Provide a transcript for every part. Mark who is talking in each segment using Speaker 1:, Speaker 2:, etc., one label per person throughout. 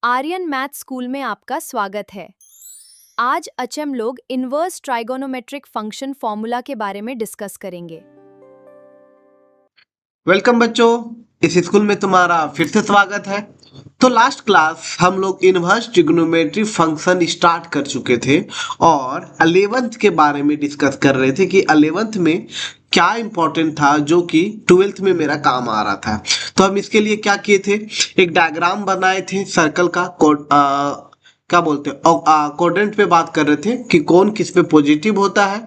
Speaker 1: Aryan math school में आपका स्वागत है। आज हम लोग इनवर्स ट्राइगोनोमेट्रिक फंक्शन फॉर्मूला के बारे में डिस्कस करेंगे।
Speaker 2: वेलकम बच्चों, इस स्कूल में तुम्हारा फिर से स्वागत है। तो लास्ट क्लास हम लोग इनवर्स ट्रिग्नोमेट्री फंक्शन स्टार्ट कर चुके थे और 11th के बारे में डिस्कस कर रहे थे कि 11th में क्या इंपॉर्टेंट था जो कि 12th में मेरा काम आ रहा था। तो हम इसके लिए क्या किए थे, एक डायग्राम बनाए थे सर्कल का क्या बोलते हैं कोऑर्डिनेट पे बात कर रहे थे कि कौन किस पे पॉजिटिव होता है,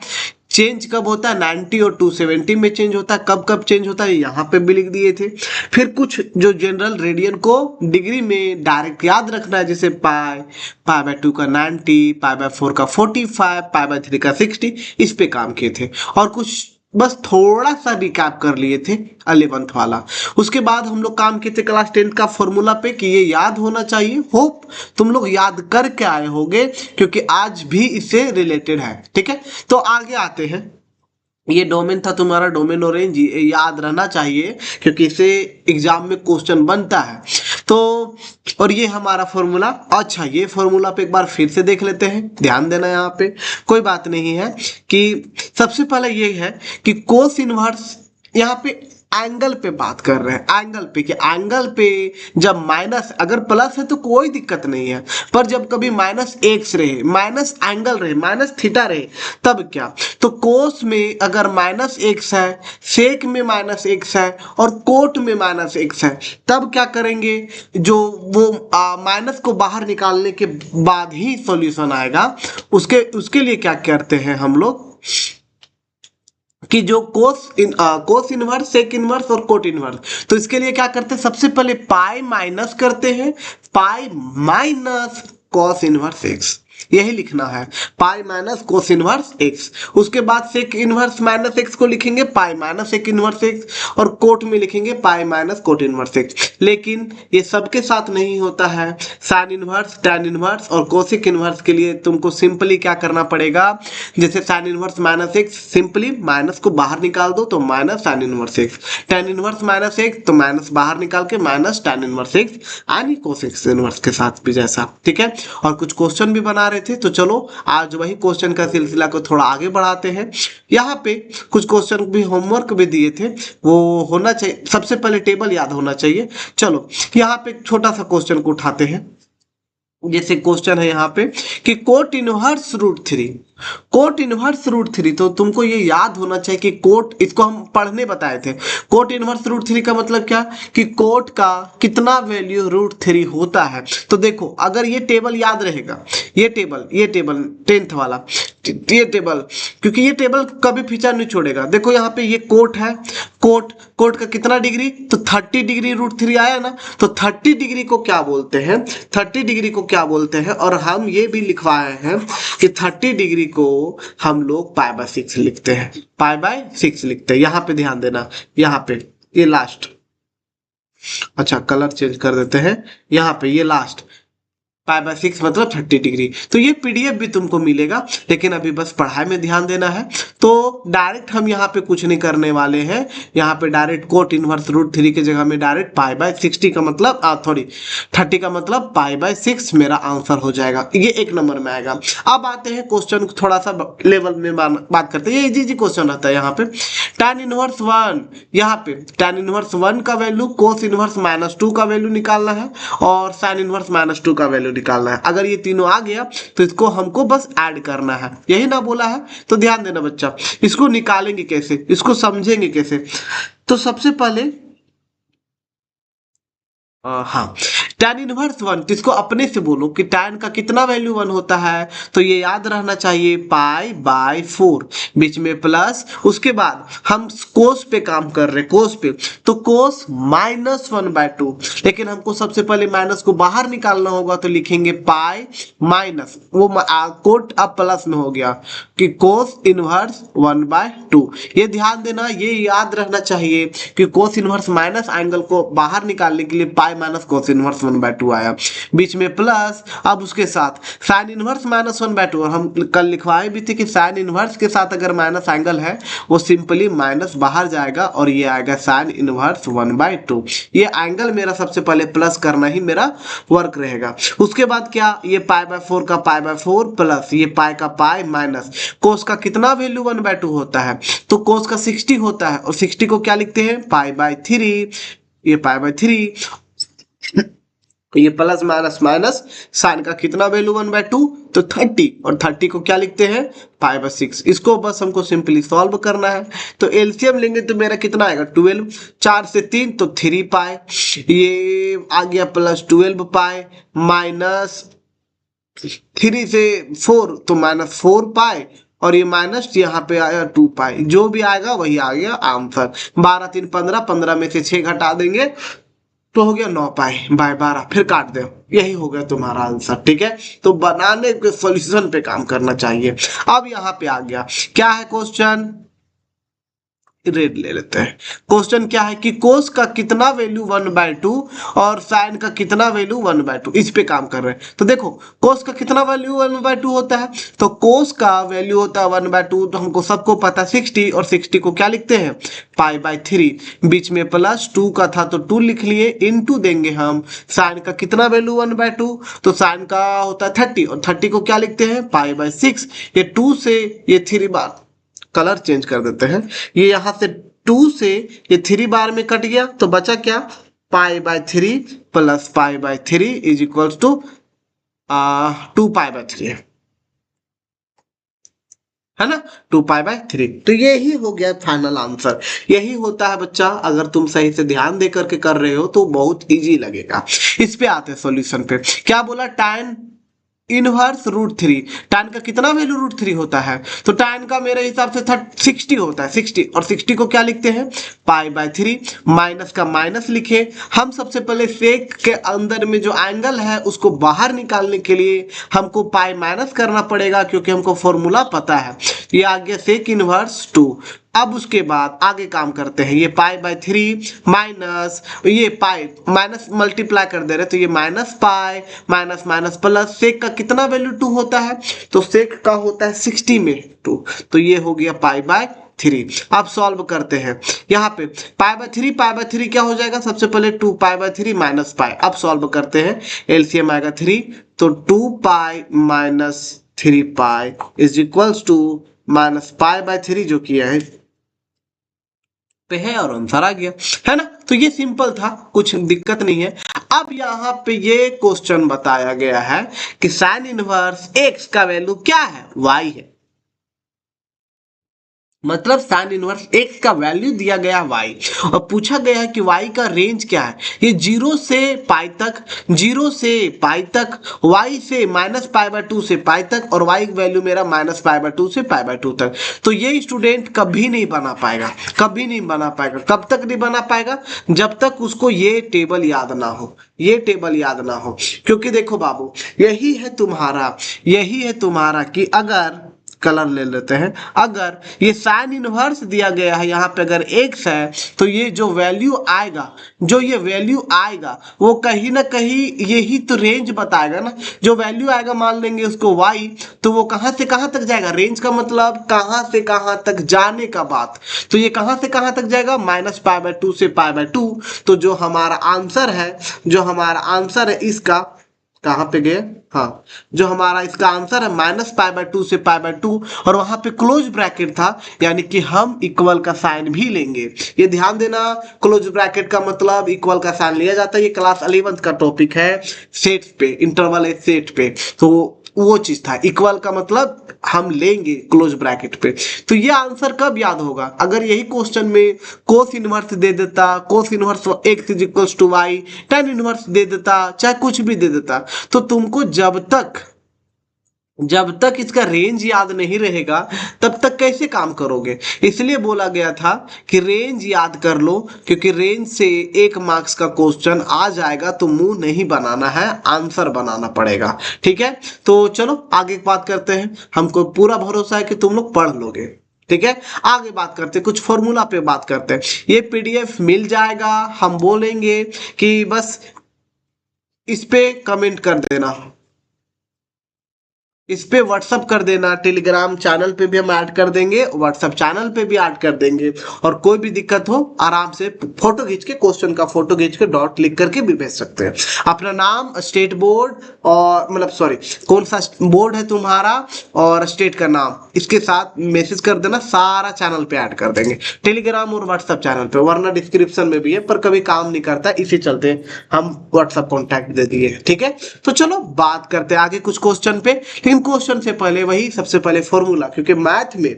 Speaker 2: चेंज कब होता है 90 और 270 में चेंज होता है, कब कब चेंज होता है यहाँ पे भी लिख दिए थे। फिर कुछ जो जनरल रेडियन को डिग्री में डायरेक्ट याद रखना है, जैसे पाई पाई बाय 2 का 90, पाई बाय 4 का 45, पाई बाय 3 का 60, इस पे काम किए थे और कुछ बस थोड़ा सा रिकैप कर लिए थे 11th वाला। उसके बाद हम लोग काम किए थे क्लास 10th का फॉर्मूला पे कि ये याद होना चाहिए। होप तुम लोग याद करके आए होगे क्योंकि आज भी इससे रिलेटेड है। ठीक है, तो आगे आते हैं। ये डोमेन था तुम्हारा, डोमेन और रेंज, याद रहना चाहिए क्योंकि इससे एग्जाम में क्वेश्चन बनता है। तो और ये हमारा फॉर्मूला। अच्छा, ये फॉर्मूला पे एक बार फिर से देख लेते हैं, ध्यान देना यहाँ पे कोई बात नहीं है कि सबसे पहले ये है कि कोस इनवर्स, यहाँ पे एंगल पे बात कर रहे हैं, एंगल पे कि एंगल पे जब माइनस, अगर प्लस है तो कोई दिक्कत नहीं है, पर जब कभी माइनस एक्स रहे, माइनस एंगल रहे, माइनस थीटा रहे, तब क्या। तो कोस में अगर माइनस एक्स है, सेक में माइनस एक्स है और कोट में माइनस एक्स है, तब क्या करेंगे, जो वो माइनस को बाहर निकालने के बाद ही सॉल्यूशन आएगा। उसके लिए क्या करते हैं हम लोग कि जो कोस इनवर्स, सेक इनवर्स और कोट इनवर्स, तो इसके लिए क्या करते हैं, सबसे पहले पाई माइनस करते हैं, pi minus cos inverse x, यही लिखना है, pi minus cos inverse x. उसके बाद सेक इनवर्स माइनस एक्स को लिखेंगे pi minus sec inverse x और कोट में लिखेंगे pi minus cot inverse x. लेकिन ये सबके साथ नहीं होता है, साइन इनवर्स, टैन इनवर्स और कोसिक इनवर्स के लिए तुमको सिंपली क्या करना पड़ेगा, जैसे sine inverse minus x, simply minus को बाहर निकाल दो तो minus sine inverse x, tan inverse minus x तो माइनस बाहर निकाल के माइनस टैन इनवर्स एक्स, यानी कोसिक इनवर्स के साथ भी जैसा। ठीक है, और कुछ क्वेश्चन भी बना रहे थे, तो चलो आज वही क्वेश्चन का सिलसिला को थोड़ा आगे बढ़ाते हैं। यहाँ पे कुछ क्वेश्चन भी होमवर्क भी दिए थे, वो होना चाहिए, सबसे पहले टेबल याद होना चाहिए। चलो यहाँ पे एक छोटा सा क्वेश्चन को उठाते हैं। जैसे क्वेश्चन है यहाँ पे कि cot inverse root three, cot inverse root three, तो तुमको ये याद होना चाहिए कि कोट, इसको हम पढ़ने बताए थे। कोट इनवर्स रूट थ्री का मतलब क्या कि कोट का कितना वैल्यू रूट थ्री होता है। तो देखो अगर ये टेबल याद रहेगा, ये टेबल 10th वाला, ये टेबल, क्योंकि ये टेबल कभी फीचर नहीं छोड़ेगा। देखो यहाँ पे ये कोट है, कोट का कितना डिग्री, तो 30 डिग्री रूट थ्री आया ना, तो 30 डिग्री को क्या बोलते हैं, 30 डिग्री को क्या बोलते हैं, और हम ये भी लिखवाए हैं कि 30 डिग्री को हम लोग पाई बाय 6 लिखते हैं, पाई बाय 6 लिखते हैं। यहाँ पे ध्यान देना, यहाँ पे ये लास्ट, अच्छा कलर चेंज कर देते हैं, यहाँ पे ये लास्ट पाई बाय 6 मतलब 30 डिग्री। तो ये पीडीएफ भी तुमको मिलेगा, लेकिन अभी बस पढ़ाई में ध्यान देना है। तो डायरेक्ट हम यहाँ पे कुछ नहीं करने वाले हैं, यहाँ पे direct cot inverse root three की जगह में डायरेक्ट पाई बाय 60 का मतलब 30 का मतलब पाई बाय 6 मेरा आंसर हो जाएगा, ये 1 नंबर में आएगा। अब आते हैं क्वेश्चन थोड़ा सा लेवल में बात करते हैं, ये इजी क्वेश्चन रहता है। यहाँ पे tan इनवर्स 1, यहाँ पे tan इनवर्स 1 का वैल्यू, कोस इनवर्स -2 का वैल्यू निकालना है और साइन इनवर्स -2 का वैल्यू निकालना है। अगर ये तीनों आ गया तो इसको हमको बस ऐड करना है, यही ना बोला है। तो ध्यान देना बच्चा, इसको निकालेंगे कैसे, इसको समझेंगे कैसे। तो सबसे पहले हाँ, tan इनवर्स 1, तो इसको अपने से बोलो कि tan का कितना वैल्यू 1 होता है, तो ये याद रहना चाहिए पाई बाय 4, बीच में प्लस। उसके बाद हम कोस पे काम कर रहे हैं, कोस पे, तो कोस -1/2, लेकिन हमको सबसे पहले माइनस को बाहर निकालना होगा, तो लिखेंगे पाई माइनस, वो कोट अब प्लस में हो गया कि कोस इनवर्स 1/2। ये ध्यान देना, ये याद रहना चाहिए कि कोस इनवर्स माइनस एंगल को बाहर निकालने के लिए पाई माइनस कोस इनवर्स 1/2 1/2 आया, बीच में प्लस, अब उसके साथ साइन इनवर्स माइनस 1/2, और हम कल लिखवाए भी थे कि साइन इनवर्स के साथ अगर माइनस एंगल है वो सिंपली माइनस बाहर जाएगा और ये आएगा साइन इनवर्स 1/2। ये एंगल मेरा सबसे पहले प्लस करना ही मेरा वर्क रहेगा। उसके बाद क्या, ये π/4 का π/4 प्लस ये पाई का पाई माइनस कोस का कितना वैल्यू 1/2 होता है, तो कोस का 60 होता है, और 60 को क्या लिखते हैं π/3, ये π/3, ये प्लस माइनस माइनस साइन का कितना वैल्यू 1/2 तो 30, और 30 को क्या लिखते हैं π/6। इसको बस हमको सिंपली सॉल्व करना है, तो एलसीएम लेंगे तो मेरा कितना आएगा 12, 4 से 3 तो 3 पाई, ये आ गया प्लस 12 पाई, माइनस 3 से 4 तो -4 पाई, और ये माइनस यहाँ पे आया 2 पाई, जो भी आएगा वही आ गया आंसर। 12 3 15, 15 में से 6 घटा देंगे तो हो गया 9 पाई/12, फिर काट दो, यही हो गया तुम्हारा आंसर। ठीक है, तो बनाने के सॉल्यूशन पे काम करना चाहिए। अब यहाँ पे आ गया क्या है क्वेश्चन, रेड ले लेते हैं। क्वेश्चन क्या है कि कोस का कितना वैल्यू 1/2 और साइन का कितना वैल्यू 1/2, इस पे काम कर रहे हैं। तो देखो कोस का कितना वैल्यू 1/2 होता है, तो कोस का वैल्यू होता है 1/2, तो हमको सबको पता 60, और 60 को क्या लिखते हैं π/3, बीच में प्लस 2 का था तो 2 लिख लिए, इनटू देंगे हम साइन का कितना वैल्यू 1/2, तो साइन का होता है 30, और 30 को क्या लिखते हैं π/6, ये 2 से ये 3 बार कलर चेंज कर देते हैं, ये यहां से 2 से ये 3 बार में कट गया, तो बचा क्या π/3 प्लस π/3 इज इक्वल्स टू 2 π/3 है ना, 2 π/3। तो यही हो गया फाइनल आंसर। यही होता है बच्चा, अगर तुम सही से ध्यान दे करके कर रहे हो तो बहुत इजी लगेगा। इस पे आते हैं सॉल्यूशन पे। क्या बोला, tan इनवर्स √3, tan का कितना वैल्यू √3 होता है, तो tan का मेरे हिसाब से 60 होता है, 60, और 60 को क्या लिखते हैं π/3, माइनस का माइनस लिखे। हम सबसे पहले सेक के अंदर में जो एंगल है उसको बाहर निकालने के लिए हमको पाई माइनस करना पड़ेगा, क्योंकि हमको फॉर्मूला पता है। ये आ गया सेक इनवर्स 2। अब उसके बाद आगे काम करते हैं, ये π/3 माइनस ये पाई माइनस मल्टीप्लाई कर दे रहे, तो ये minus pi minus minus plus, sec का कितना वैल्यू 2 होता है, तो सेक का होता है 60 में 2, तो ये हो गया π/3। अब सॉल्व करते हैं, यहाँ पे π/3 क्या हो जाएगा, सबसे पहले 2 π/3 माइनस पाई। अब सॉल्व करते हैं, एलसीएम आएगा 3, तो 2 pi minus 3 pi is equals to minus π/3 जो किया है पे है, और आंसर आ गया, है ना। तो ये सिंपल था, कुछ दिक्कत नहीं है। अब यहाँ पे ये क्वेश्चन बताया गया है कि साइन इनवर्स x का वैल्यू क्या है, y है, मतलब साइन इनवर्स x का वैल्यू दिया गया y, और पूछा गया है कि y का रेंज क्या है। ये 0 से पाई तक, 0 से पाई तक, y से -π/2 से पाई तक, और y वैल्यू मेरा -π/2 से π/2 तक। तो ये स्टूडेंट कभी नहीं बना पाएगा, कभी नहीं बना पाएगा। कब तक नहीं बना पाएगा, जब तक उसको ये टेबल याद ना हो, ये टेबल याद ना हो। क्योंकि देखो बाबू, यही है तुम्हारा कि अगर कलर ले लेते हैं, अगर ये साइन इनवर्स दिया गया है, यहाँ पे अगर x है, तो ये जो वैल्यू आएगा, जो ये वैल्यू आएगा वो कहीं ना कहीं यही तो रेंज बताएगा ना। जो वैल्यू आएगा मान लेंगे उसको y, तो वो कहाँ से कहाँ तक जाएगा, रेंज का मतलब कहाँ से कहाँ तक जाने का बात, तो ये कहाँ से कहाँ तक जाएगा -π/2 से π/2। तो जो हमारा आंसर है इसका, कहाँ पे गए, हाँ, जो हमारा इसका आंसर है -π/2 से π/2, और वहां पे क्लोज ब्रैकेट था, यानी कि हम इक्वल का साइन भी लेंगे। ये ध्यान देना, क्लोज ब्रैकेट का मतलब इक्वल का साइन लिया जाता है। ये क्लास 11th का टॉपिक है, सेट्स पे, इंटरवल सेट पे, तो वो चीज था, इक्वल का मतलब हम लेंगे क्लोज ब्रैकेट पे। तो ये आंसर कब याद होगा, अगर यही क्वेश्चन में कोस इनवर्स दे देता, cos inverse x is equals to y, tan inverse दे देता, चाहे कुछ भी दे देता, तो तुमको जब तक इसका रेंज याद नहीं रहेगा तब तक कैसे काम करोगे। इसलिए बोला गया था कि रेंज याद कर लो, क्योंकि रेंज से 1 मार्क्स का क्वेश्चन आ जाएगा तो मुंह नहीं बनाना है, आंसर बनाना पड़ेगा। ठीक है, तो चलो आगे बात करते हैं। हमको पूरा भरोसा है कि तुम लोग पढ़ लोगे। ठीक है, आगे बात करते हैं, कुछ फॉर्मूला पे बात करते हैं। ये PDF मिल जाएगा, हम बोलेंगे कि बस इस पे कमेंट कर देना, इस पे व्हाट्सअप कर देना। टेलीग्राम चैनल पे भी हम ऐड कर देंगे, व्हाट्सअप चैनल पे भी ऐड कर देंगे। और कोई भी दिक्कत हो आराम से फोटो खींच के, क्वेश्चन का फोटो खींच के डॉट लिख करके भी भेज सकते हैं। अपना नाम, स्टेट बोर्ड और मतलब सॉरी कौन सा बोर्ड है तुम्हारा और स्टेट का नाम, इसके साथ मैसेज कर देना, सारा चैनल पे ऐड कर देंगे, टेलीग्राम और व्हाट्सअप चैनल पे। वरना डिस्क्रिप्शन में भी है पर कभी काम नहीं करता, इसी चलते हम व्हाट्सअप कॉन्टैक्ट दे दिए। ठीक है, तो चलो बात करते हैं आगे कुछ क्वेश्चन पे। लेकिन क्वेश्चन से पहले वही सबसे पहले फॉर्मूला, क्योंकि मैथ में,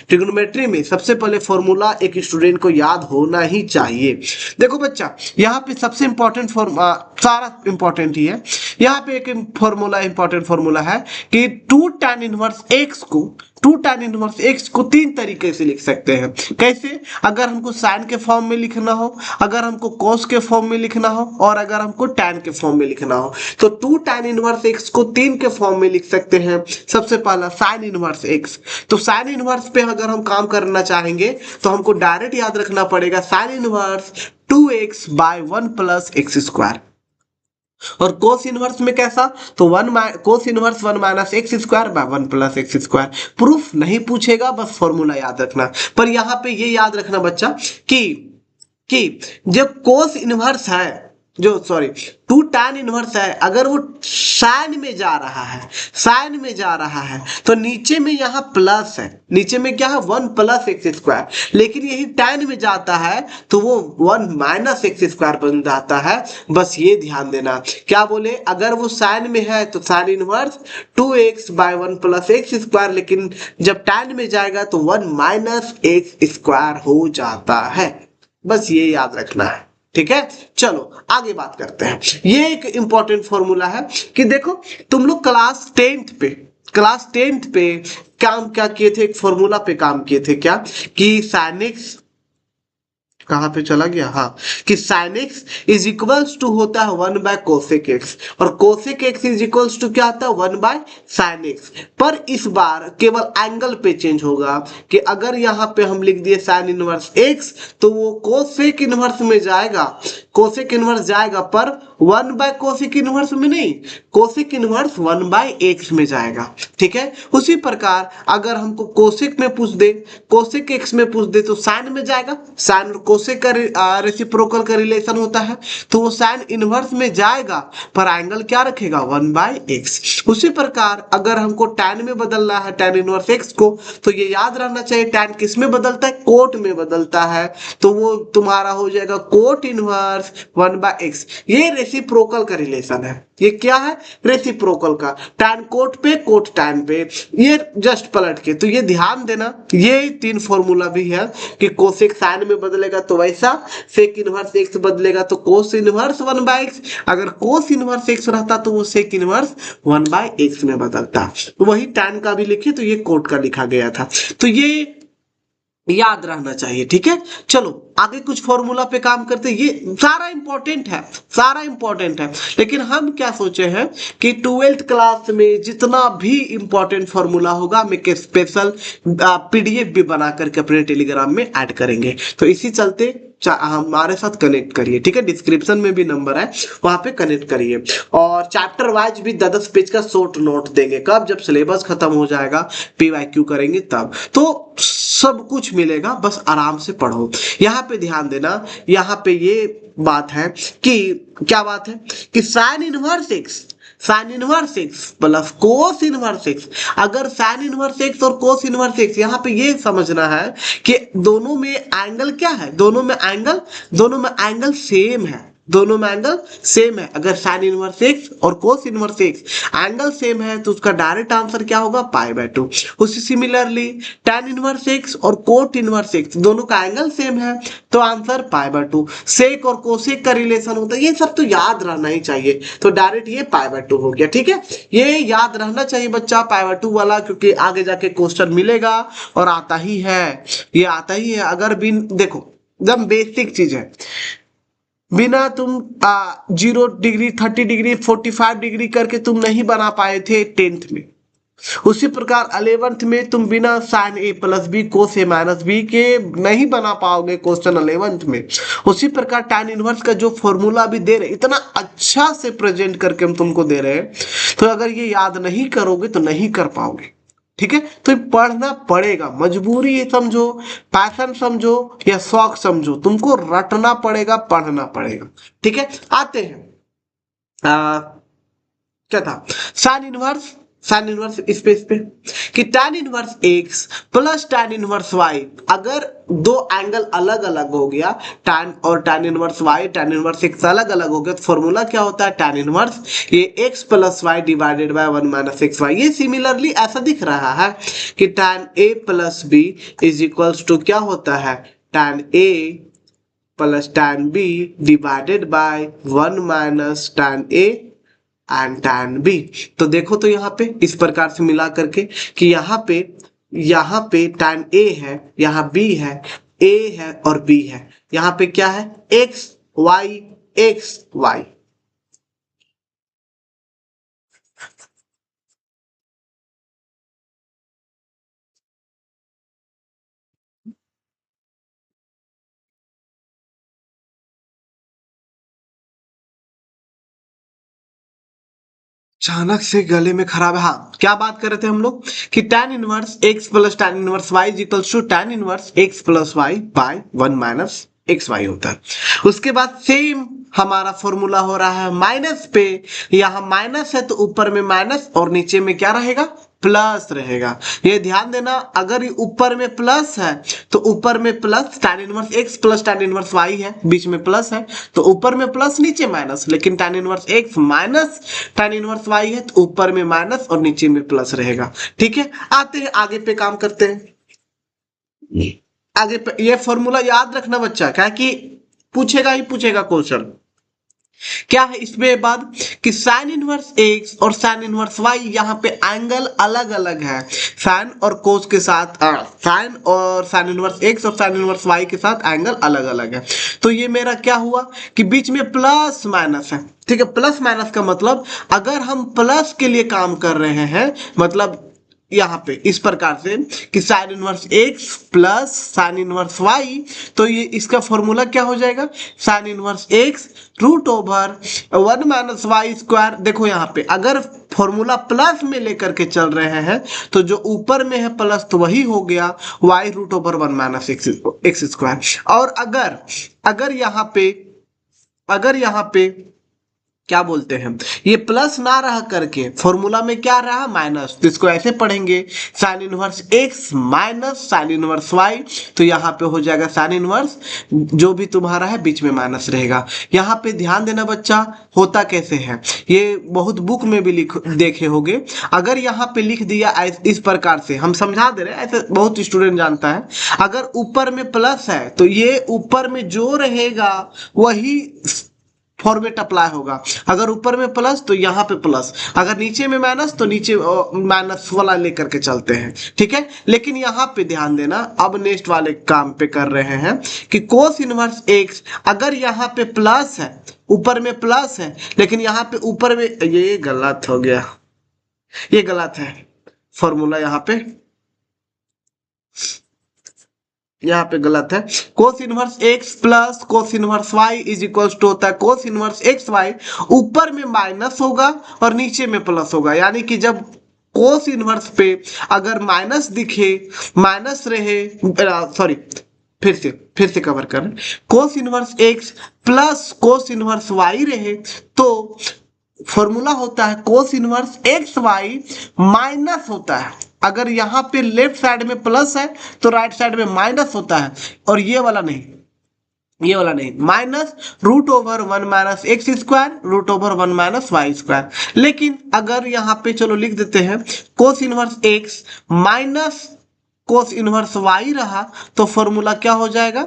Speaker 2: ट्रिग्नोमेट्री में सबसे पहले फॉर्मूला एक स्टूडेंट को याद होना ही चाहिए। देखो बच्चा, यहाँ पे सबसे इंपॉर्टेंट फॉर्मूला, सारा इंपॉर्टेंट ही है, यहाँ पे एक फॉर्मूला, इंपॉर्टेंट फॉर्मूला है कि 2 tan इनवर्स x को, 2 tan इनवर्स x को 3 तरीके से लिख सकते हैं। कैसे? अगर हमको साइन के फॉर्म में लिखना हो, अगर हमको कॉस के फॉर्म में लिखना हो, और अगर हमको tan के फॉर्म में लिखना हो। तो 2 tan इनवर्स x को 3 के फॉर्म में लिख सकते हैं। सबसे पहला साइन इनवर्स x, तो साइन इनवर्स पे अगर हम काम करना चाहेंगे तो हमको डायरेक्ट याद रखना पड़ेगा sine inverse 2x by 1 plus x square. और कोस इनवर्स में कैसा? तो cos inverse 1 minus x square by 1 plus x square. Proof नहीं पूछेगा, बस फॉर्मूला याद रखना। पर यहाँ पे ये याद रखना बच्चा कि जब कोस इनवर्स है, जो सॉरी 2 tan इनवर्स है, अगर वो साइन में जा रहा है, साइन में जा रहा है तो नीचे में यहाँ प्लस है, नीचे में क्या है 1 प्लस एक्स स्क्वायर। लेकिन यही tan में जाता है तो वो 1 माइनस एक्स स्क्वायर बन जाता है। बस ये ध्यान देना। क्या बोले? अगर वो साइन में है तो sine inverse 2x by 1 plus x square, लेकिन जब tan में जाएगा तो 1 माइनस एक्स स्क्वायर हो जाता है। बस ये याद रखना है। ठीक है, चलो आगे बात करते हैं। ये एक इंपॉर्टेंट फॉर्मूला है कि देखो तुम लोग क्लास 10th पे काम क्या किए थे, एक फॉर्मूला पे काम किए थे, क्या कि sin x, कहाँ पे चला गया, हाँ, कि sin x is equals to होता है 1 बाय कोसेक x, और cosec x is equals to क्या होता है 1 बाय sin x। पर इस बार केवल एंगल पे चेंज होगा कि अगर यहाँ पे हम लिख दिए sin इनवर्स x तो वो कोसेक इनवर्स में जाएगा, कोसेक इनवर्स जाएगा, पर 1 बाय कोसेक इनवर्स में नहीं, कोसेक इनवर्स 1 बाय x में जाएगा। ठीक है, उसी प्रकार अगर हमको कोसेक में पूछ दे, कोसेक x में पूछ दे तो साइन में जाएगा, साइन और कोसेक का रेसिप्रोकल का रिलेशन होता है तो वो साइन इनवर्स में जाएगा, पर एंगल क्या रखेगा 1 बाय x। उसी प्रकार अगर हमको tan में बदलना है, tan इनवर्स x को, तो ये याद रहना चाहिए tan किस में बदलता है, कोट में बदलता है, तो वो तुम्हारा हो जाएगा कोट इनवर्स 1 बाय x। ये रेसिप्रोकल का रिलेशन है। ये क्या है? रेसिप्रोकल का, tan कोट पे, कोट tan पे, ये जस्ट पलट के। तो ये ध्यान देना, ये 3 फॉर्मूला भी है कि कोसेक साइन में बदलेगा तो वैसा, सेक इनवर्स x बदलेगा तो कोस इनवर्स 1 बाय x, अगर कोस इनवर्स x रहता तो वो सेक इनवर्स 1 बाय x में बदलता। तो वही tan का भी लिखे तो ये कोट का लिखा गया था, तो ये याद रहना चाहिए। ठीक है, चलो आगे कुछ फॉर्मूला पे काम करते हैं। ये सारा इंपॉर्टेंट है, सारा इंपॉर्टेंट है, लेकिन हम क्या सोचे हैं कि 12th क्लास में जितना भी इंपॉर्टेंट फॉर्मूला होगा हम एक स्पेशल पीडीएफ भी बना करके अपने टेलीग्राम में ऐड करेंगे। तो इसी चलते हमारे साथ कनेक्ट करिए। ठीक है, डिस्क्रिप्शन में भी नंबर है, वहां पे कनेक्ट करिए। और चैप्टर वाइज भी 10 पेज का शॉर्ट नोट देंगे, कब? जब सिलेबस खत्म हो जाएगा, पीवाईक्यू करेंगे तब, तो सब कुछ मिलेगा, बस आराम से पढ़ो। यहाँ पे ध्यान देना, यहाँ पे ये बात है कि क्या बात है कि sine inverse x, sine inverse x plus cos inverse x, अगर साइन इनवर्स एक्स और कोस इनवर्स एक्स, यहाँ पे ये समझना है कि दोनों में एंगल क्या है, दोनों में एंगल सेम है, दोनों में एंगल सेम है। अगर साइन इनवर्स एक्स और cos inverse x angle same है तो उसका डायरेक्ट आंसर क्या होगा, π/2। उसी सिमिलरली tan इनवर्स एक्स और कोट इनवर्स एक्स दोनों का एंगल सेम है तो आंसर π/2। सेक और कोसेक का रिलेशन होता है, ये सब तो याद रहना ही चाहिए, तो डायरेक्ट ये π/2 हो गया। ठीक है, ये याद रहना चाहिए बच्चा π/2 वाला, क्योंकि आगे जाके क्वेश्चन मिलेगा और आता ही है, ये आता ही है। अगर भी देखो एकदम बेसिक चीज है, बिना तुम 0 डिग्री 30 डिग्री 45 डिग्री करके तुम नहीं बना पाए थे 10th में, उसी प्रकार 11th में तुम बिना साइन ए प्लस बी कोस ए माइनस बी के नहीं बना पाओगे क्वेश्चन 11th में। उसी प्रकार tan इनवर्स का जो फॉर्मूला अभी दे रहे इतना अच्छा से प्रेजेंट करके हम तुमको दे रहे हैं, तो अगर ये याद नहीं करोगे तो नहीं कर पाओगे। ठीक है, तो ये पढ़ना पड़ेगा, मजबूरी ये समझो, पैशन समझो या शौक समझो, तुमको रटना पड़ेगा, पढ़ना पड़ेगा। ठीक है, आते हैं क्या था साइन इनवर्स स्पेस पे कि tan inverse x plus tan inverse y, अगर दो एंगल अलग अलग हो गया, tan और tan inverse y, tan inverse x अलग अलग हो गया, तो फॉर्मूला क्या होता है tan इनवर्स ये x plus y divided by 1 minus x y. ये सिमिलरली ऐसा दिख रहा है कि tan a plus b is equals to क्या होता है tan a plus tan b divided by 1 minus tan a and tan b। तो देखो तो यहाँ पे इस प्रकार से मिला करके कि यहाँ पे tan a है, यहाँ b है, a है और b है, यहाँ पे क्या है x y। अचानक से गले में खराब है। हाँ, क्या बात कर रहे थे हम लोग कि tan inverse x plus tan inverse y is equals to tan inverse x plus y by 1 minus x y होता है। उसके बाद सेम हमारा फॉर्मूला हो रहा है माइनस पे, यहाँ माइनस है तो ऊपर में माइनस और नीचे में क्या रहेगा प्लस रहेगा। ये ध्यान देना, अगर ये ऊपर में प्लस है तो ऊपर में plus tan inverse x plus tan inverse y है, बीच में प्लस है तो ऊपर में प्लस नीचे माइनस, लेकिन tan inverse x minus tan inverse y है तो ऊपर में माइनस और नीचे में प्लस रहेगा। ठीक है, आते हैं आगे पे, काम करते हैं आगे पे। ये फॉर्मूला याद रखना बच्चा, क्या कि पूछेगा ही पूछेगा क्वेश्चन। क्या है इसमें बाद कि साइन इनवर्स x और साइन इनवर्स y, यहाँ पे एंगल अलग अलग है, साइन और कोस के साथ, साइन और साइन इनवर्स x और साइन इनवर्स y के साथ एंगल अलग अलग है। तो ये मेरा क्या हुआ कि बीच में प्लस माइनस है। ठीक है, प्लस माइनस का मतलब अगर हम प्लस के लिए काम कर रहे हैं, मतलब यहाँ पे इस प्रकार से कि sine inverse x plus sine inverse y, तो ये इसका फॉर्मूला क्या हो जाएगा sine inverse x root over 1 minus y square. देखो यहाँ पे अगर फॉर्मूला प्लस में लेकर के चल रहे हैं तो जो ऊपर में है प्लस तो वही हो गया y root over 1 minus x square. और अगर यहाँ पे क्या बोलते हैं ये प्लस ना रह करके फॉर्मूला में क्या रहा माइनस, तो इसको ऐसे पढ़ेंगे sign inverse x minus sign inverse y, तो यहाँ पे हो जाएगा साइन इनवर्स जो भी तुम्हारा है बीच में माइनस रहेगा। यहाँ पे ध्यान देना बच्चा, होता कैसे है ये बहुत बुक में भी देखे होगे। अगर यहाँ पे लिख दिया इस प्रकार से, हम समझा दे रहे हैं, ऐसे बहुत स्टूडेंट जानता है, अगर ऊपर में प्लस है तो ये ऊपर में जो रहेगा वही फॉर्मेट अप्लाई होगा। अगर ऊपर में प्लस तो यहाँ पे प्लस, अगर नीचे में माइनस तो नीचे माइनस वाला लेकर के चलते हैं। ठीक है, लेकिन यहाँ पे ध्यान देना, अब नेक्स्ट वाले काम पे कर रहे हैं कि कोस इनवर्स x, अगर यहाँ पे प्लस है, ऊपर में प्लस है, लेकिन यहाँ पे ऊपर में, ये गलत हो गया, ये गलत है फॉर्मूला, यहाँ पे गलत है। Cos inverse x plus cos inverse y is equals to होता है कोस इनवर्स एक्स वाई, ऊपर में माइनस होगा और नीचे में प्लस होगा। यानी कि जब कोस इनवर्स पे अगर माइनस दिखे, माइनस रहे, सॉरी फिर से कवर कर, cos inverse x plus cos inverse y रहे तो फॉर्मूला होता है cos inverse x y minus होता है। अगर यहाँ पे लेफ्ट साइड में प्लस है तो राइट साइड में माइनस होता है, और ये वाला नहीं, minus root over 1 minus x square root over 1 minus y square. लेकिन अगर यहाँ पे चलो लिख देते हैं cos inverse x minus cos inverse y रहा तो फॉर्मूला क्या हो जाएगा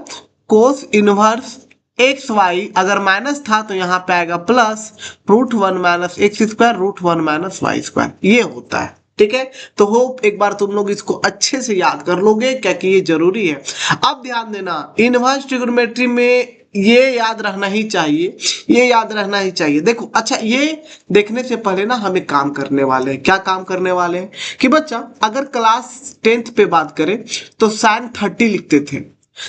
Speaker 2: कोस इनवर्स एक्स वाई, अगर माइनस था तो यहाँ पे आएगा plus root 1 minus x square root 1 minus y square, ये होता है। ठीक है, तो होप एक बार तुम लोग इसको अच्छे से याद कर लोगे, क्या कि ये जरूरी है। अब ध्यान देना, इनवर्स ट्रिग्नोमेट्री में ये याद रहना ही चाहिए, ये याद रहना ही चाहिए। देखो अच्छा, ये देखने से पहले ना हम एक काम करने वाले हैं। क्या काम करने वाले हैं कि बच्चा अगर क्लास 10th पे बात करें तो साइन 30 लिखते थे।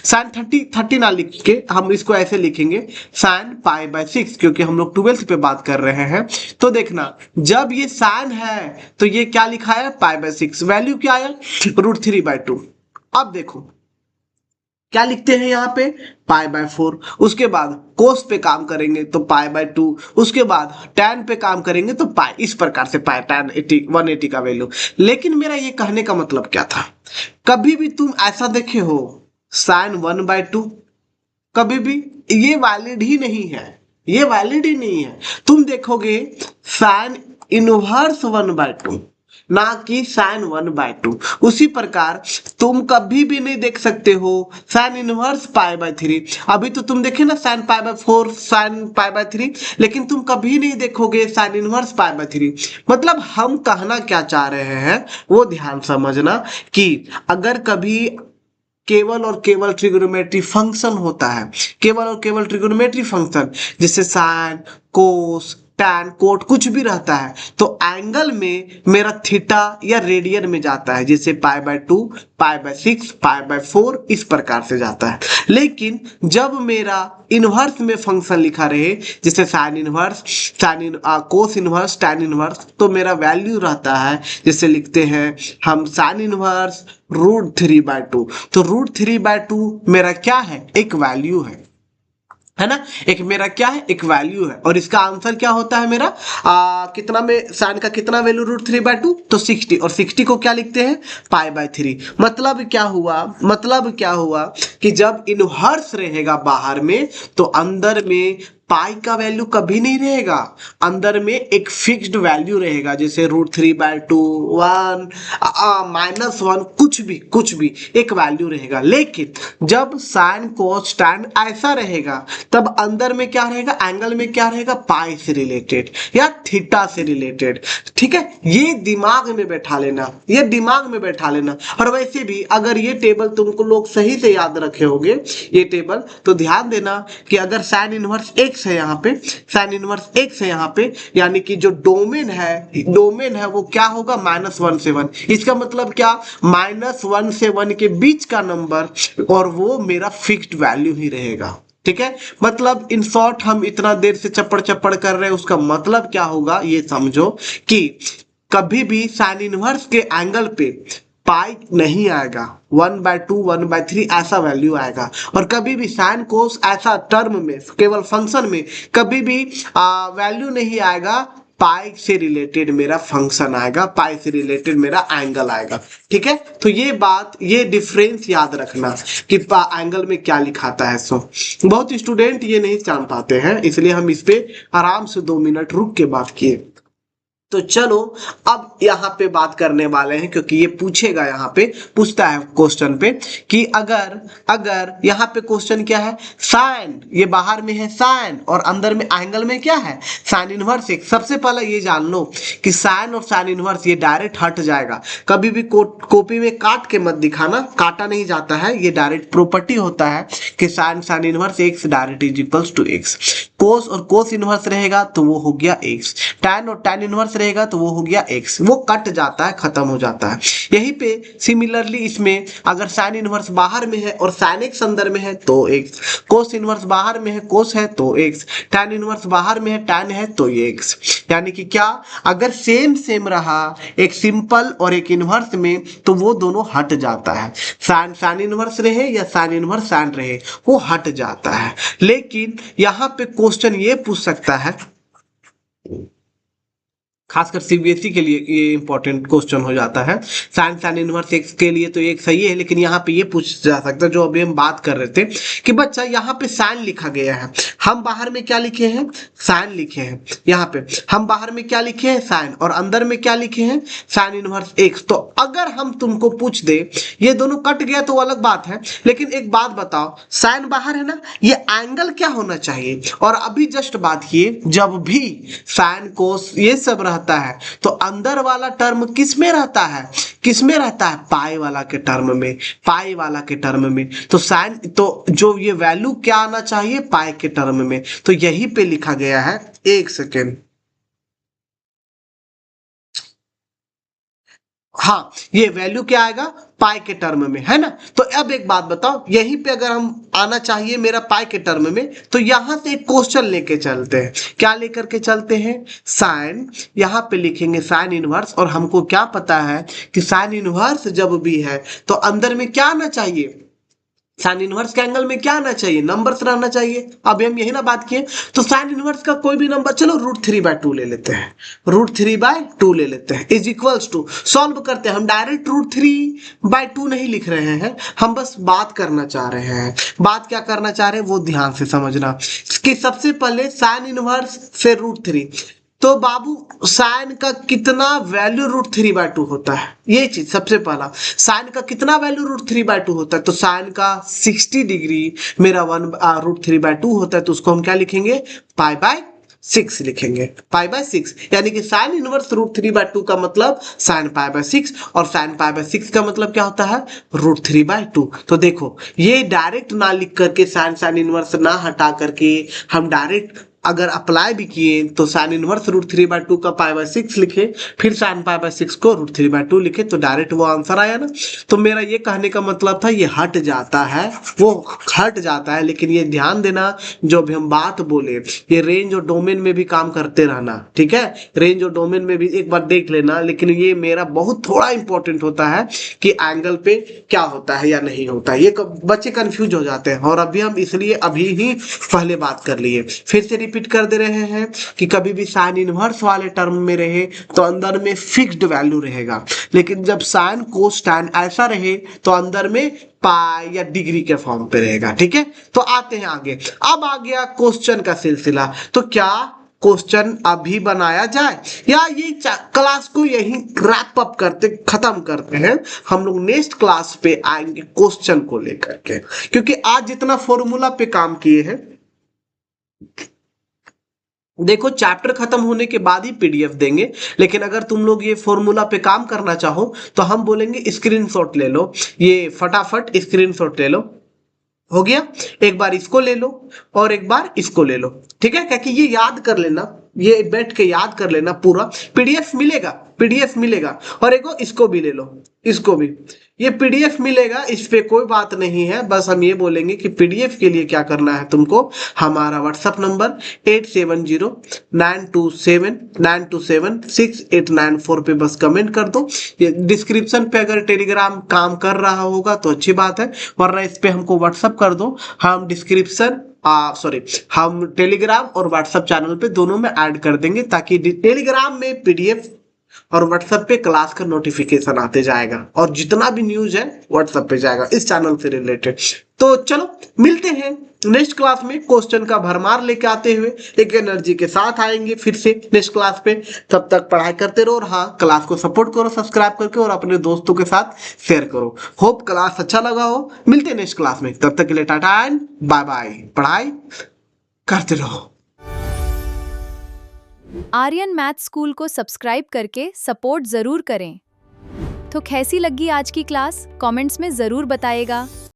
Speaker 2: साइन 30 ना लिख के हम इसको ऐसे लिखेंगे साइन पाई बाय 6, क्योंकि हम लोग 12th पे बात कर रहे हैं। तो देखना, जब ये साइन है तो ये क्या लिखा है, पाई बाय 6। वैल्यू क्या आया, √3/2। अब देखो क्या लिखते हैं यहाँ पे, पाई बाय 4। उसके बाद कोस पे काम करेंगे तो पाई बाय 2। उसके बाद tan पे काम करेंगे तो पाई, इस प्रकार से पाई tan 180 का वैल्यू। लेकिन मेरा ये कहने का मतलब क्या था, कभी भी तुम ऐसा देखे हो साइन 1/2, कभी भी ये वैलिड ही नहीं है, ये वैलिड ही नहीं है। तुम देखोगे साइन इनवर्स 1/2, ना कि साइन 1/2। उसी प्रकार तुम कभी भी नहीं देख सकते हो साइन इनवर्स पाई बाय 3। अभी तो तुम देखे ना sine pi by 4, sine pi by 3, लेकिन तुम कभी नहीं देखोगे साइन इनवर्स पाई बाय 3। मतलब हम कहना क्या चाह रहे हैं वो ध्यान समझना, कि अगर कभी केवल और केवल ट्रिग्नोमेट्री फंक्शन होता है, केवल और केवल ट्रिग्नोमेट्री फंक्शन, जैसे साइन, कोस, टैन, कोट कुछ भी रहता है, तो एंगल में मेरा थीटा या रेडियन में जाता है, जैसे pi by 2, pi by 6, pi by 4, इस प्रकार से जाता है। लेकिन जब मेरा इनवर्स में फंक्शन लिखा रहे, जैसे sine inverse, cos inverse, tan inverse, तो मेरा वैल्यू रहता है, जैसे लिखते हैं हम साइन इनवर्स √3/2। तो √3/2 मेरा क्या है, एक वैल्यू है ना, एक मेरा क्या है, एक वैल्यू है। और इसका आंसर क्या होता है मेरा, कितना में साइन का कितना वैल्यू √3/2, तो 60। और 60 को क्या लिखते हैं, पाई बाय 3। मतलब क्या हुआ, मतलब क्या हुआ कि जब इनवर्स रहेगा बाहर में तो अंदर में पाई का वैल्यू कभी नहीं रहेगा, अंदर में एक फिक्स्ड वैल्यू रहेगा, जैसे √3/2, 1, -1, कुछ भी एक वैल्यू रहेगा। लेकिन जब साइन कोस टैन ऐसा रहेगा तब अंदर में क्या रहेगा, एंगल में क्या रहेगा, पाई से रिलेटेड या थीटा से रिलेटेड। ठीक है, ये दिमाग में बैठा लेना, ये दिमाग में बैठा लेना। और वैसे भी अगर ये टेबल तुमको लोग सही से याद रखे होंगे ये टेबल, तो ध्यान देना कि अगर साइन इनवर्स x है यहाँ पे, साइन इनवर्स x है यहाँ पे, यानी कि जो डोमेन है वो क्या होगा, -1 से 1। इसका मतलब क्या, -1 से 1 के बीच का नंबर, और वो मेरा फिक्स्ड वैल्यू ही रहेगा। ठीक है, मतलब इन शॉर्ट हम इतना देर से चप्पड़ कर रहे हैं, उसका मतलब क्या होगा ये समझो, कि कभी भी साइन इनवर्स के एंगल पे पाई नहीं आएगा, 1/2, 1/3 ऐसा वैल्यू आएगा। और कभी भी साइन कोस ऐसा टर्म में, केवल फंक्शन में कभी भी वैल्यू नहीं आएगा, पाई से रिलेटेड मेरा फंक्शन आएगा, पाई से रिलेटेड मेरा एंगल आएगा। ठीक है, तो ये बात, ये डिफरेंस याद रखना कि एंगल में क्या लिखाता है। सो बहुत स्टूडेंट ये नहीं जान पाते हैं, इसलिए हम इस पे आराम से 2 मिनट रुक के बात किए। तो चलो अब यहाँ पे बात करने वाले हैं, क्योंकि ये पूछेगा, यहाँ पे पूछता है क्वेश्चन पे कि अगर यहाँ पे क्वेश्चन क्या है, साइन, ये बाहर में है साइन और अंदर में एंगल में क्या है, साइन इनवर्स x। सबसे पहले ये जान लो कि साइन और साइन इनवर्स ये डायरेक्ट हट जाएगा। कभी भी कॉपी में काट के मत दिखाना, काटा नहीं जाता है, ये डायरेक्ट प्रॉपर्टी होता है कि sine inverse x direct is equals to x। Cos और कोस इनवर्स रहेगा तो वो हो गया x, टैन और टैन इनवर्स रहेगा तो वो हो गया x। वो कट जाता है, खत्म हो जाता है। यहीं पे सिमिलरली इसमें अगर साइन इनवर्स बाहर में है और साइन x अंदर में है तो x, कोस इनवर्स बाहर में है, कोस है तो x, टैन इनवर्स बाहर में है, टैन है तो ये x। यानी कि क्या, अगर सेम रहा एक सिंपल और एक इनवर्स में तो वो दोनों हट जाता है। साइन इनवर्स रहे या साइन इनवर्स साइन रहे, वो हट जाता है। लेकिन यहाँ पे क्वेश्चन ये पूछ सकता है, खासकर सीबीएसई के लिए ये इंपॉर्टेंट क्वेश्चन हो जाता है। साइन इनवर्स x के लिए तो एक सही है, लेकिन यहाँ पे ये पूछ जा सकता है जो अभी हम बात कर रहे थे कि बच्चा यहाँ पे साइन लिखा गया है, हम बाहर में क्या लिखे हैं, साइन लिखे हैं। यहाँ पे हम बाहर में क्या लिखे हैं, साइन, और अंदर में क्या लिखे हैं, साइन इनवर्स x। तो अगर हम तुमको पूछ दे ये दोनों कट गया तो अलग बात है, लेकिन एक बात बताओ, साइन बाहर है ना, ये एंगल क्या होना चाहिए। और अभी जस्ट बात किए, जब भी साइन कोस ये सब रहता रहता है, तो अंदर वाला टर्म किस में रहता है, किस में रहता है, पाई वाला के टर्म में, पाई वाला के टर्म में। तो साइन, तो जो ये वैल्यू क्या आना चाहिए, पाई के टर्म में। तो यही पे लिखा गया है, एक सेकेंड, हाँ, ये वैल्यू क्या आएगा, पाई के टर्म में, है ना। तो अब एक बात बताओ, यहीं पे अगर हम आना चाहिए मेरा पाई के टर्म में, तो यहां से एक क्वेश्चन लेके चलते हैं। क्या लेकर के चलते हैं, साइन, यहां पे लिखेंगे साइन इनवर्स, और हमको क्या पता है कि साइन इनवर्स जब भी है तो अंदर में क्या आना चाहिए, साइन इनवर्स के एंगल में क्या आना चाहिए, नंबर्स रहना चाहिए। अब हम यही ना बात किए, तो साइन इनवर्स का कोई भी नंबर, चलो √3/2 ले लेते हैं, √3/2 ले लेते हैं, इज इक्वल्स टू, सॉल्व करते हैं। हम डायरेक्ट √3/2 नहीं लिख रहे हैं, हम बस बात करना चाह रहे हैं। बात क्या करना चाह रहे हैं वो ध्यान से समझना, कि सबसे पहले साइन इनवर्स से √3, तो बाबू साइन का कितना वैल्यू √3/2 होता है, ये चीज सबसे पहला, साइन का कितना वैल्यू √3/2 होता है, तो साइन का 60 डिग्री मेरा √3/2 होता है, तो उसको हम क्या लिखेंगे, π/6 लिखेंगे, π/6, यानी कि साइन इनवर्स √3/2 का मतलब साइन π/6, और साइन π/6 का मतलब क्या होता है, √3/2। तो देखो ये डायरेक्ट ना लिख करके, साइन इनवर्स ना हटा करके हम डायरेक्ट अगर अप्लाई भी किए, तो साइन इनवर्स √3/2 का π/6 लिखे, फिर साइन π/6 को √3/2 लिखे, तो डायरेक्ट वो आंसर आया ना। तो मेरा ये कहने का मतलब था, ये हट जाता है, वो हट जाता है, लेकिन ये ध्यान देना जो भी हम बात बोले, ये रेंज और डोमेन में भी काम करते रहना, ठीक है, रेंज और डोमेन में भी एक बार देख लेना। लेकिन ये मेरा बहुत थोड़ा इंपॉर्टेंट होता है कि एंगल पे क्या होता है या नहीं होता है, ये बच्चे कंफ्यूज हो जाते हैं, और अभी हम इसलिए अभी ही पहले बात कर लिए, फिर से रिपीट कर दे रहे हैं कि कभी भी साइन इनवर्स वाले टर्म में रहे तो अंदर में फिक्स्ड वैल्यू रहेगा, लेकिन जब साइन कोस टैन ऐसा रहे तो अंदर में पाई या डिग्री के फॉर्म पे रहेगा, ठीक है। तो आते हैं आगे, अब आ गया क्वेश्चन का सिलसिला। तो क्या क्वेश्चन अभी बनाया जाए, या ये क्लास को यही रैप अप करते खत्म करते हैं, हम लोग नेक्स्ट क्लास पे आएंगे क्वेश्चन को लेकर के, क्योंकि आज जितना फॉर्मूला पे काम किए हैं, देखो चैप्टर खत्म होने के बाद ही पीडीएफ देंगे, लेकिन अगर तुम लोग ये फॉर्मूला पे काम करना चाहो तो हम बोलेंगे स्क्रीनशॉट ले लो, ये फटाफट स्क्रीनशॉट ले लो, हो गया, एक बार इसको ले लो और एक बार इसको ले लो, ठीक है, क्योंकि ये याद कर लेना, ये बैठ के याद कर लेना, पूरा पीडीएफ मिलेगा, पीडीएफ मिलेगा। और एक इसको भी ले लो, इसको भी, ये पीडीएफ मिलेगा, इस पे कोई बात नहीं है। बस हम ये बोलेंगे कि पीडीएफ के लिए क्या करना है तुमको, हमारा व्हाट्सएप नंबर 870927927689 पे बस कमेंट कर दो। ये डिस्क्रिप्शन पे अगर टेलीग्राम काम कर रहा होगा तो अच्छी बात है, वरना इस पे हमको व्हाट्सएप कर दो, हम डिस्क्रिप्शन हम टेलीग्राम और व्हाट्सएप चैनल पे दोनों में ऐड कर देंगे, ताकि टेलीग्राम में पीडीएफ और व्हाट्सएप पे क्लास का नोटिफिकेशन आते जाएगा, और जितना भी न्यूज है व्हाट्सएप पे जाएगा इस चैनल से रिलेटेड। तो चलो मिलते हैं नेक्स्ट क्लास में, क्वेश्चन का भरमार लेके आते हुए एक एनर्जी के साथ आएंगे फिर से नेक्स्ट क्लास पे। तब तक पढ़ाई करते रहो, और हाँ, क्लास को सपोर्ट करो सब्सक्राइब करके, और अपने दोस्तों के साथ शेयर करो। होप क्लास अच्छा लगा हो, मिलते हैं नेक्स्ट क्लास में, तब तक के लिए टाटा एंड बाय बाय, पढ़ाई करते रहो।
Speaker 1: आर्यन मैथ स्कूल को सब्सक्राइब करके सपोर्ट जरूर करें। तो कैसी लगी आज की क्लास, कमेंट्स में जरूर बताइएगा।